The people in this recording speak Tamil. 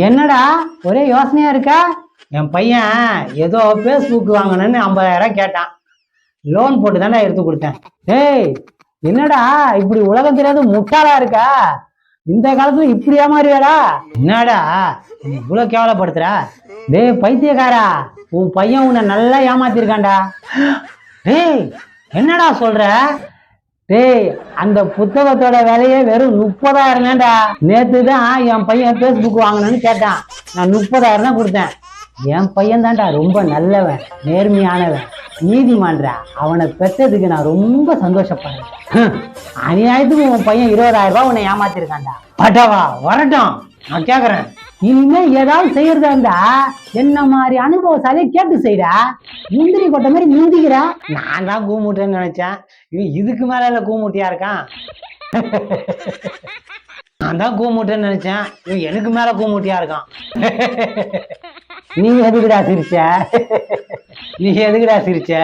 என்னடா ஒரே யோசனையா இருக்கா? என் பையன் ஏதோ பேஸ்புக் வாங்கணும்னு 50,000 கேட்டான். லோன் போட்டு தானே எடுத்து கொடுத்தேன். ஏய், என்னடா இப்படி உலகம் தெரியாத முட்டாளா இருக்கா? இந்த காலத்துல இப்படி ஏமாறியாடா? என்னடா இவ்வளவு கேவலப்படுத்துற? டேய் பைத்தியக்காரா, உன் பையன் உன்னை நல்லா ஏமாத்திருக்கான்டா. டேய் என்னடா சொல்ற? டேய், அந்த புத்தகத்தோட விலையே வெறும் 30,000 நேத்து தான் என் பையன் பேஸ்புக் வாங்கணும்னு கேட்டான். நான் 30,000 தான் கொடுத்தேன். என் பையன் தான்டா ரொம்ப நல்லவன், நேர்மையானவன், நீதிமான்றா. அவனை பெற்றதுக்கு நான் ரொம்ப சந்தோஷப்படுறேன். அநியாயத்துக்கு உன் பையன் 20,000 உன்னை ஏமாத்திருக்கான்டா. பட்டவா வரட்டும், நான் கேக்குறேன். இனிமே ஏதாவது செய்யறதா இருந்தா என்ன மாதிரி அனுபவசாலியை கேட்டு செய்டா. முந்திரி கொட்ட மாதிரி முந்திக்கிறா. நான் தான் கூமுட்டேன்னு நினைச்சேன். இதுக்கு மேல கூமுட்டியா இருக்கான். நான் தான் கூமுட்டேன்னு நினைச்சேன். எனக்கு மேல கூமுட்டியா இருக்கான். நீ எதுக்குடா சிரிச்ச?